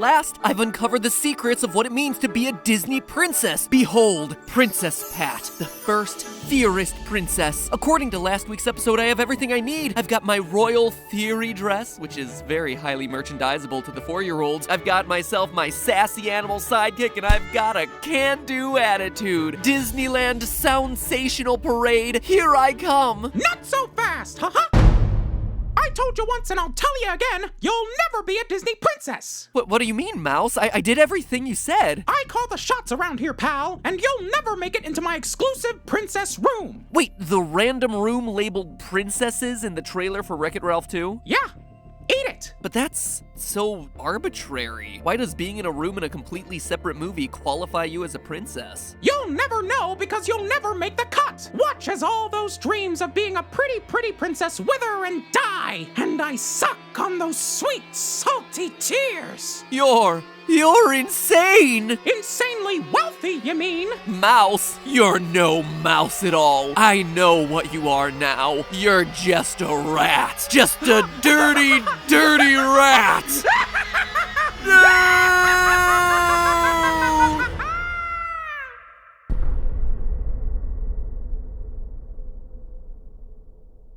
last, I've uncovered the secrets of what it means to be a Disney princess. Behold, Princess Pat, the first Theorist princess. According to last week's episode, I have everything I need. I've got my royal theory dress, which is very highly merchandisable to the 4-year-olds. I've got myself my sassy animal sidekick, and I've got a can-do attitude. Disneyland Soundsational Parade, here I come. Not so fast, haha! I told you once and I'll tell you again, you'll never be a Disney princess! What do you mean, Mouse? I did everything you said. I call the shots around here, pal, and you'll never make it into my exclusive princess room! Wait, the random room labeled princesses in the trailer for Wreck-It Ralph 2? Yeah, eat it! But that's so arbitrary. Why does being in a room in a completely separate movie qualify you as a princess? You'll never know because you'll never make the cut! Watch as all those dreams of being a pretty princess wither and die, and I suck on those sweet, salty tears! You're insane! Insanely wealthy, you mean? Mouse, you're no mouse at all. I know what you are now. You're just a rat. Just a dirty, dirty rat! No!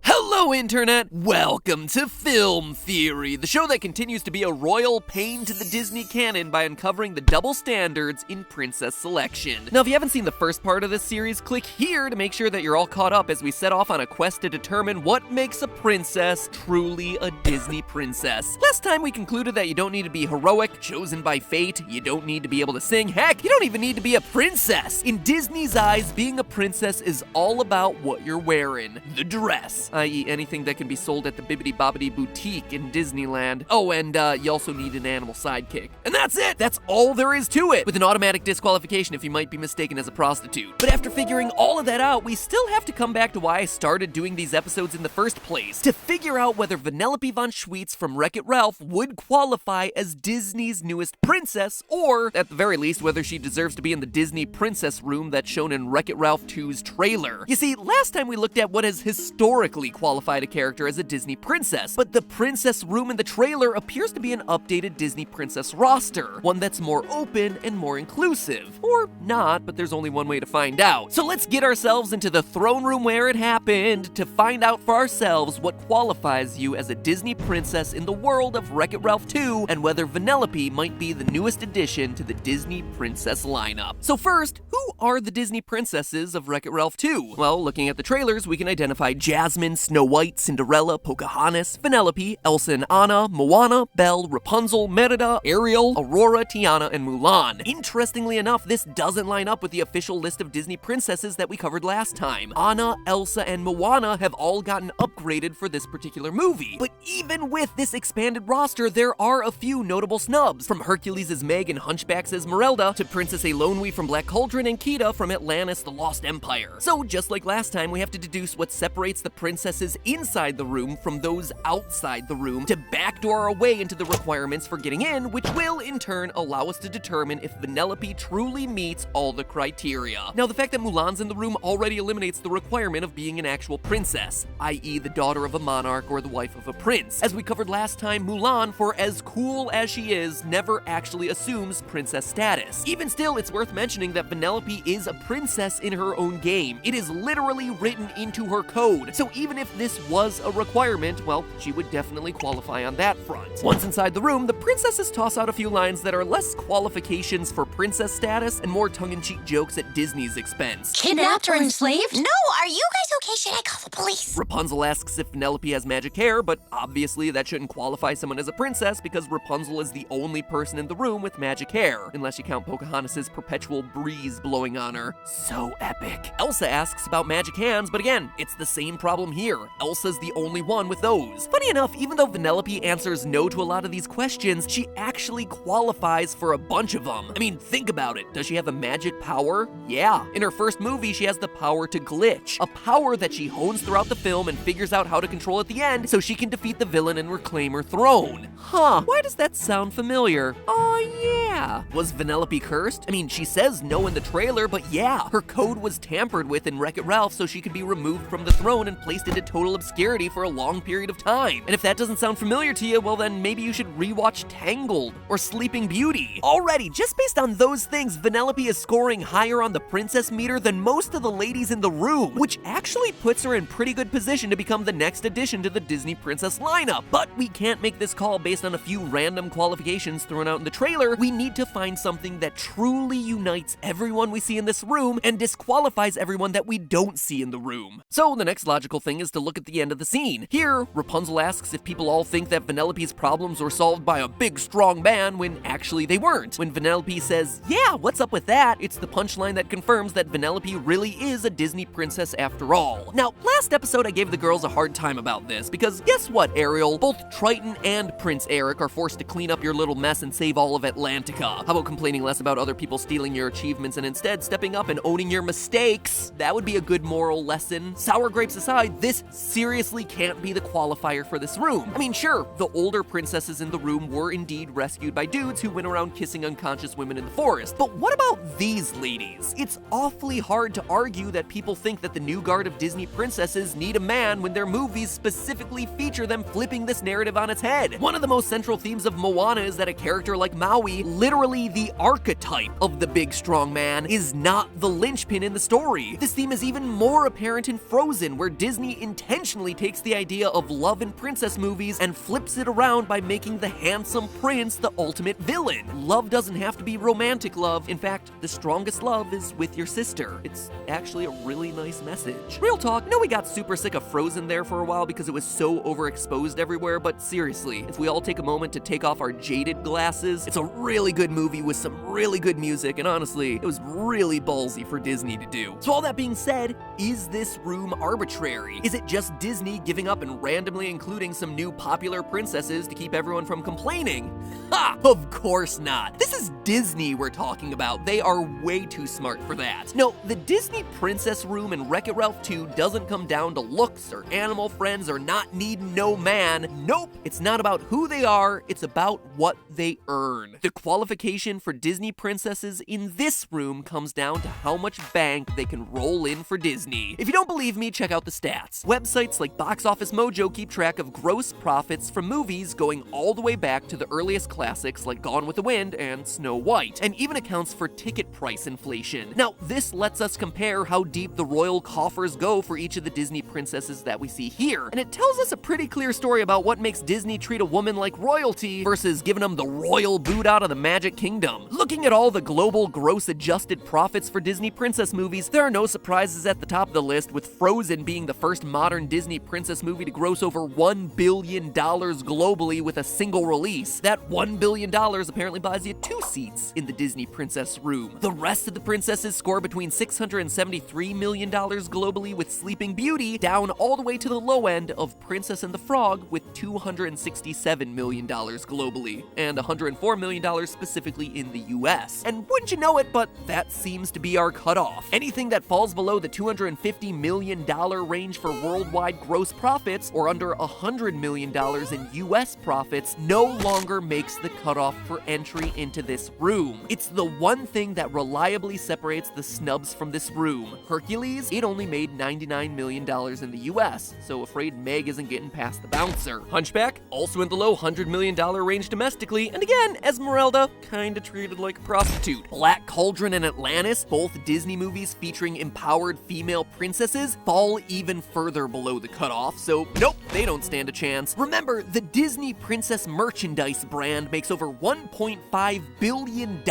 Hello, Internet! Welcome to Film Theory, the show that continues to be a royal pain to the Disney canon by uncovering the double standards in princess selection. Now, if you haven't seen the first part of this series, click here to make sure that you're all caught up as we set off on a quest to determine what makes a princess truly a Disney princess. Last time we concluded that you don't need to be heroic, chosen by fate, you don't need to be able to sing, heck, you don't even need to be a princess. In Disney's eyes, being a princess is all about what you're wearing, the dress, i.e. anything that can be sold at the Bibbidi Bobbidi Boutique in Disneyland. Oh, and you also need an animal sidekick. And that's it! That's all there is to it, with an automatic disqualification if you might be mistaken as a prostitute. But after figuring all of that out, we still have to come back to why I started doing these episodes in the first place, to figure out whether Vanellope Von Schweetz from Wreck-It Ralph would qualify as Disney's newest princess, or, at the very least, whether she deserves to be in the Disney princess room that's shown in Wreck-It Ralph 2's trailer. You see, last time we looked at what has historically qualified a character as a Disney princess, but the princess room in the trailer appears to be an updated Disney princess roster, one that's more open and more inclusive. Or not, but there's only one way to find out. So let's get ourselves into the throne room where it happened to find out for ourselves what qualifies you as a Disney princess in the world of Wreck-It Ralph 2, and whether Vanellope might be the newest addition to the Disney princess lineup. So first, who are the Disney princesses of Wreck-It Ralph 2? Well, looking at the trailers, we can identify Jasmine, Snow White, Cinderella, Pocahontas, Vanellope, Elsa and Anna, Moana, Belle, Rapunzel, Merida, Ariel, Aurora, Tiana, and Mulan. Interestingly enough, this doesn't line up with the official list of Disney princesses that we covered last time. Anna, Elsa, and Moana have all gotten upgraded for this particular movie. But even with this expanded roster, there are a few notable snubs, from Hercules' Meg and Hunchback's Esmeralda, to Princess Eilonwy from Black Cauldron and Kida from Atlantis the Lost Empire. So just like last time, we have to deduce what separates the princesses inside the room from those outside the room to backdoor our way into the requirements for getting in, which will in turn allow us to determine if Vanellope truly meets all the criteria. Now, the fact that Mulan's in the room already eliminates the requirement of being an actual princess, i.e. the daughter of a monarch or the wife of a prince. As we covered last time, Mulan, for as cool as she is, never actually assumes princess status. Even still, it's worth mentioning that Vanellope is a princess in her own game. It is literally written into her code. So even if this was a requirement, well, she would definitely qualify on that front. Once inside the room, the princesses toss out a few lines that are less qualifications for princess status and more tongue-in-cheek jokes at Disney's expense. Kidnapped or enslaved? No, are you guys okay? Should I call the police? Rapunzel asks if Vanellope has magic hair, but obviously that shouldn't qualify someone as a princess because Rapunzel is the only person in the room with magic hair, unless you count Pocahontas' perpetual breeze blowing on her. So epic. Elsa asks about magic hands, but again, it's the same problem here. Elsa's the only one with those. Funny enough, even though Vanellope answers no to a lot of these questions, she actually qualifies for a bunch of them. I mean, think about it. Does she have a magic power? Yeah. In her first movie, she has the power to glitch, a power that she hones throughout the film and figures out how to control at the end so she can defeat the villain and reclaim her throne. Huh, why does that sound familiar? Oh yeah. Was Vanellope cursed? I mean, she says no in the trailer, but yeah, her code was tampered with in Wreck-It Ralph so she could be removed from the throne and placed into totally total obscurity for a long period of time. And if that doesn't sound familiar to you, well then maybe you should rewatch Tangled or Sleeping Beauty. Already, just based on those things, Vanellope is scoring higher on the princess meter than most of the ladies in the room, which actually puts her in pretty good position to become the next addition to the Disney princess lineup. But we can't make this call based on a few random qualifications thrown out in the trailer. We need to find something that truly unites everyone we see in this room and disqualifies everyone that we don't see in the room. So the next logical thing is to look at the end of the scene. Here, Rapunzel asks if people all think that Vanellope's problems were solved by a big strong man when actually they weren't. When Vanellope says, "Yeah, what's up with that?" it's the punchline that confirms that Vanellope really is a Disney princess after all. Now, last episode I gave the girls a hard time about this because guess what, Ariel? Both Triton and Prince Eric are forced to clean up your little mess and save all of Atlantica. How about complaining less about other people stealing your achievements and instead stepping up and owning your mistakes? That would be a good moral lesson. Sour grapes aside, this seriously can't be the qualifier for this room. I mean, sure, the older princesses in the room were indeed rescued by dudes who went around kissing unconscious women in the forest, but what about these ladies? It's awfully hard to argue that people think that the new guard of Disney princesses need a man when their movies specifically feature them flipping this narrative on its head. One of the most central themes of Moana is that a character like Maui, literally the archetype of the big strong man, is not the linchpin in the story. This theme is even more apparent in Frozen, where Disney intentionally takes the idea of love in princess movies and flips it around by making the handsome prince the ultimate villain. Love doesn't have to be romantic love. In fact, the strongest love is with your sister. It's actually a really nice message. Real talk, I know we got super sick of Frozen there for a while because it was so overexposed everywhere, but seriously, if we all take a moment to take off our jaded glasses, it's a really good movie with some really good music, and honestly, it was really ballsy for Disney to do. So all that being said, is this room arbitrary? Is it just Disney giving up and randomly including some new popular princesses to keep everyone from complaining? Ha! Of course not. This is Disney we're talking about. They are way too smart for that. No, the Disney princess room in Wreck-It Ralph 2 doesn't come down to looks or animal friends or not needing no man. Nope, it's not about who they are, it's about what they earn. The qualification for Disney princesses in this room comes down to how much bank they can roll in for Disney. If you don't believe me, check out the stats. Websites like Box Office Mojo keep track of gross profits from movies going all the way back to the earliest classics like Gone with the Wind and Snow White, and even accounts for ticket price inflation. Now, this lets us compare how deep the royal coffers go for each of the Disney princesses that we see here, and it tells us a pretty clear story about what makes Disney treat a woman like royalty versus giving them the royal boot out of the Magic Kingdom. Looking at all the global gross adjusted profits for Disney princess movies, there are no surprises at the top of the list, with Frozen being the first modern Disney princess movie to gross over $1 billion globally with a single release. That $1 billion apparently buys you 2 seats in the Disney princess room. The rest of the princesses score between $673 million globally, with Sleeping Beauty down all the way to the low end of Princess and the Frog with $267 million globally, and $104 million specifically in the US. And wouldn't you know it, but that seems to be our cutoff. Anything that falls below the $250 million range for worldwide gross profits, or under $100 million in US profits, no longer makes the cutoff for entry into this room. It's the one thing that reliably separates the snubs from this room. Hercules, it only made $99 million in the US, so afraid Meg isn't getting past the bouncer. Hunchback, also in the low $100 million range domestically, and again, Esmeralda, kinda treated like a prostitute. Black Cauldron and Atlantis, both Disney movies featuring empowered female princesses, fall even further below the cutoff, so nope, they don't stand a chance. Remember, the Disney Princess merchandise brand makes over $1.5 billion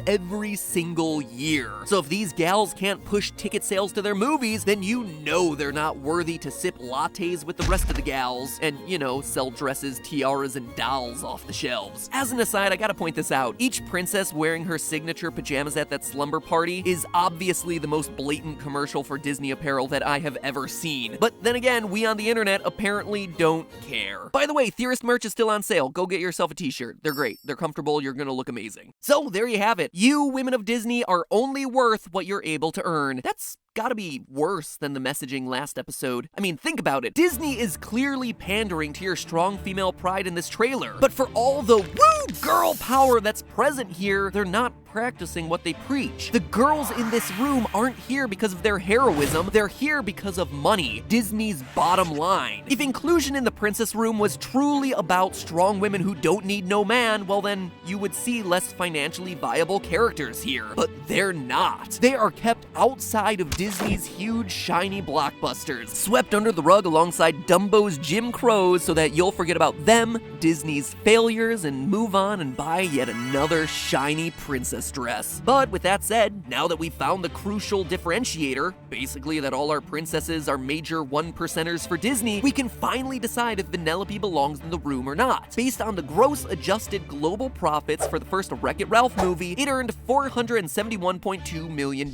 every single year. So if these gals can't push ticket sales to their movies, then you know they're not worthy to sip lattes with the rest of the gals and, you know, sell dresses, tiaras, and dolls off the shelves. As an aside, I gotta point this out. Each princess wearing her signature pajamas at that slumber party is obviously the most blatant commercial for Disney apparel that I have ever seen. But then again, we on the internet apparently don't care. By the way, Theorist merch is still on sale. Go get yourself a t-shirt. They're great. They're comfortable. You're gonna look amazing. So there you have it. You, women of Disney, are only worth what you're able to earn. That's gotta be worse than the messaging last episode. I mean, think about it. Disney is clearly pandering to your strong female pride in this trailer, but for all the woo girl power that's present here, they're not practicing what they preach. The girls in this room aren't here because of their heroism, they're here because of money, Disney's bottom line. If inclusion in the princess room was truly about strong women who don't need no man, well then you would see less financially viable characters here. But they're not. They are kept outside of Disney's huge shiny blockbusters, swept under the rug alongside Dumbo's Jim Crows so that you'll forget about them, Disney's failures, and move on and buy yet another shiny princess dress. But with that said, now that we've found the crucial differentiator, basically that all our princesses are major 1%ers for Disney, we can finally decide if Vanellope belongs in the room or not. Based on the gross adjusted global profits for the first Wreck-It Ralph movie, it earned $471.2 million,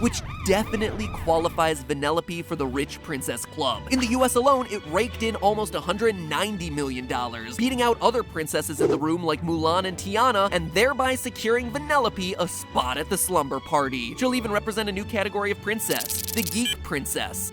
which definitely qualifies Vanellope for the Rich Princess Club. In the US alone, it raked in almost $190 million, beating out other princesses in the room like Mulan and Tiana, and thereby securing Vanellope a spot at the slumber party. She'll even represent a new category of princess, the Geek Princess.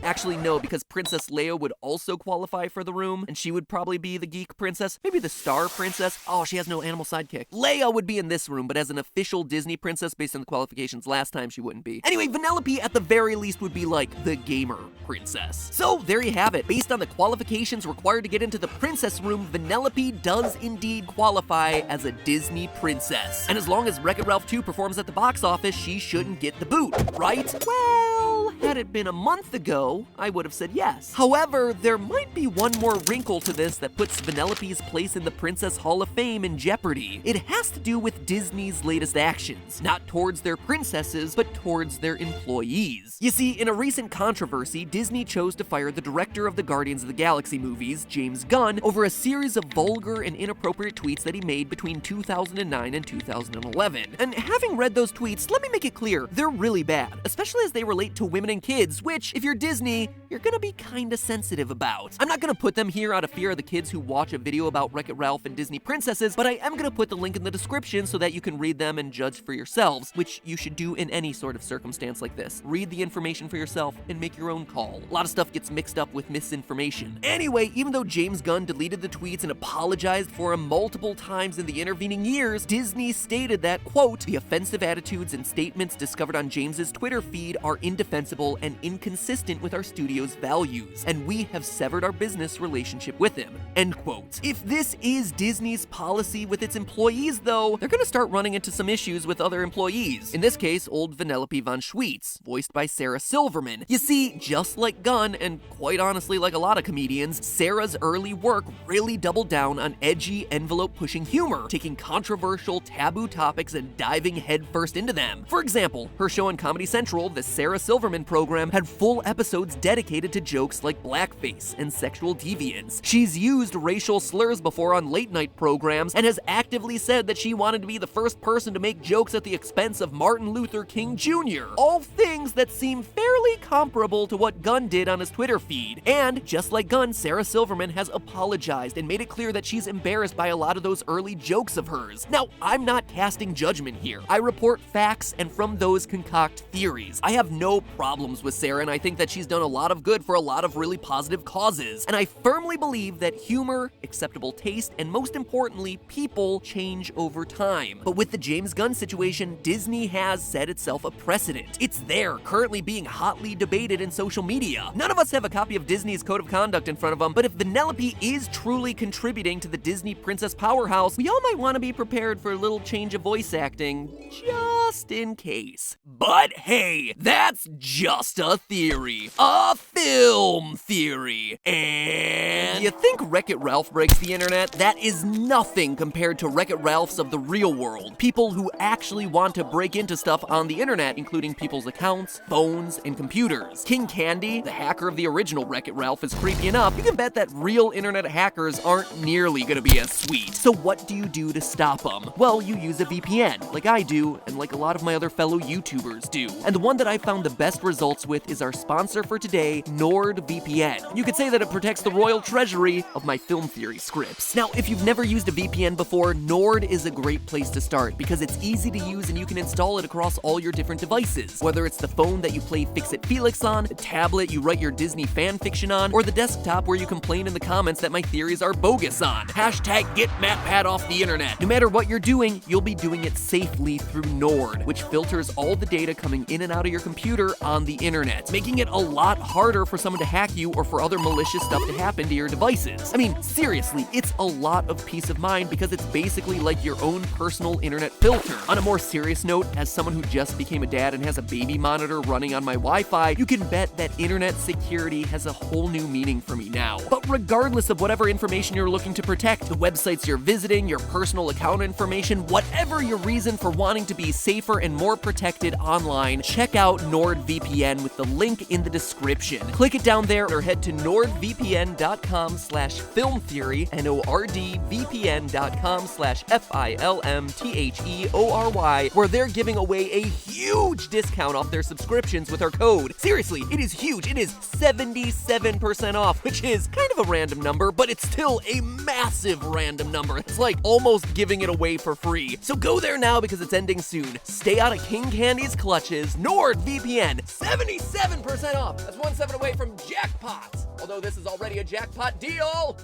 Actually, no, because Princess Leia would also qualify for the room, and she would probably be the Geek Princess. Maybe the Star Princess. Oh, she has no animal sidekick. Leia would be in this room, but as an official Disney princess, based on the qualifications last time, she wouldn't be. Anyway, Vanellope at the very least would be like the gamer princess. So there you have it. Based on the qualifications required to get into the princess room, Vanellope does indeed qualify as a Disney princess. And as long as Wreck-It Ralph 2 performs at the box office, she shouldn't get the boot, right? Well, had it been a month ago, I would have said yes. However, there might be one more wrinkle to this that puts Vanellope's place in the Princess Hall of Fame in jeopardy. It has to do with Disney's latest actions, not towards their princesses, but towards their employees. You see, in a recent controversy, Disney chose to fire the director of the Guardians of the Galaxy movies, James Gunn, over a series of vulgar and inappropriate tweets that he made between 2009 and 2011. And having read those tweets, let me make it clear, they're really bad, especially as they relate to women and kids, which, if you're Disney, you're gonna be kinda sensitive about. I'm not gonna put them here out of fear of the kids who watch a video about Wreck-It Ralph and Disney princesses, but I am gonna put the link in the description so that you can read them and judge for yourselves, which you should do in any sort of circumstance like this. Read the information for yourself and make your own call. A lot of stuff gets mixed up with misinformation. Anyway, even though James Gunn deleted the tweets and apologized for them multiple times in the intervening years, Disney stated that, quote, "The offensive attitudes and statements discovered on James's Twitter feed are indefensible and inconsistent with our studio's values, and we have severed our business relationship with him," end quote. If this is Disney's policy with its employees, though, they're gonna start running into some issues with other employees. In this case, old Vanellope Von Schweetz, voiced by Sarah Silverman. You see, just like Gunn, and quite honestly like a lot of comedians, Sarah's early work really doubled down on edgy, envelope-pushing humor, taking controversial, taboo topics and diving headfirst into them. For example, her show on Comedy Central, the Sarah Silverman program, had full episodes dedicated to jokes like blackface and sexual deviance. She's used racial slurs before on late-night programs and has actively said that she wanted to be the first person to make jokes at the expense of Martin Luther King Jr. All things that seem fairly comparable to what Gunn did on his Twitter feed. And just like Gunn, Sarah Silverman has apologized and made it clear that she's embarrassed by a lot of those early jokes of hers. Now, I'm not casting judgment here. I report facts and from those concoct theories. I have no problems with Sarah, and I think that she's done a lot of good for a lot of really positive causes. And I firmly believe that humor, acceptable taste, and most importantly, people change over time. But with the James Gunn situation, Disney has set itself a precedent. It's there, currently being hotly debated in social media. None of us have a copy of Disney's Code of Conduct in front of them, but if Vanellope is truly contributing to the Disney princess powerhouse, we all might want to be prepared for a little change of voice acting, just in case. But hey, that's just a theory. A film theory. And you think Wreck-It Ralph breaks the internet? That is nothing compared to Wreck-It Ralphs of the real world. People who actually want to break into stuff on the internet, including people's accounts, phones, and computers. King Candy, the hacker of the original Wreck-It Ralph, is creepy enough. You can bet that real internet hackers aren't nearly gonna be as sweet. So what do you do to stop them? Well, you use a VPN, like I do, and like a lot of my other fellow YouTubers do. And the one that I found the best results with is our sponsor for today, NordVPN. You could say that it protects the royal treasury of my film theory scripts. Now, if you've never used a VPN before, Nord is a great place to start because it's easy to use and you can install it across all your different devices. Whether it's the phone that you play Fix-It Felix on, the tablet you write your Disney fan fiction on, or the desktop where you complain in the comments that my theories are bogus on. Hashtag get MatPat off the internet. No matter what you're doing, you'll be doing it safely through Nord, which filters all the data coming in and out of your computer on the internet, making it a lot harder for someone to hack you or for other malicious stuff to happen to your devices. I mean, seriously, it's a lot of peace of mind because it's basically like your own personal internet filter. On a more serious note, as someone who just became a dad and has a baby monitor running on my Wi-Fi, you can bet that internet security has a whole new meaning for me now. But regardless of whatever information you're looking to protect, the websites you're visiting, your personal account information, whatever your reason for wanting to be safer and more protected online, check out NordVPN with the link in the description. Click it down there or head to nordvpn.com/filmtheory, nordvpn.com/filmtheory, where they're giving away a huge discount off their subscriptions with our code. Seriously, it is huge. It is 77% off, which is kind of a random number, but it's still a massive random number. It's like almost giving it away for free. So go there now because it's ending soon. Stay out of King Candy's clutches. NordVPN, 77% off. That's 1/7 away from jackpot. Although this is already a jackpot deal.